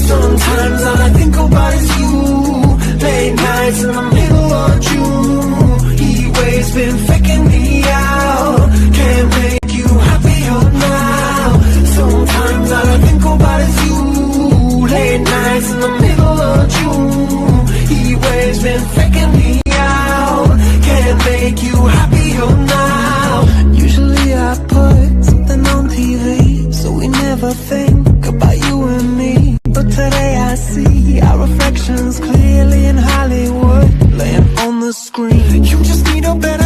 Sometimes all I think about is you. Late nights in the middle of June. Heat waves been faking me out. Can't make you happier now. Sometimes all I think about is you. Late nights in the middle of June. Heat waves been faking me out. Can't make you happier now. Usually I put something on TV, so we never think about you and me. But today I see our reflections clearly in Hollywood, laying on the screen. You just need a better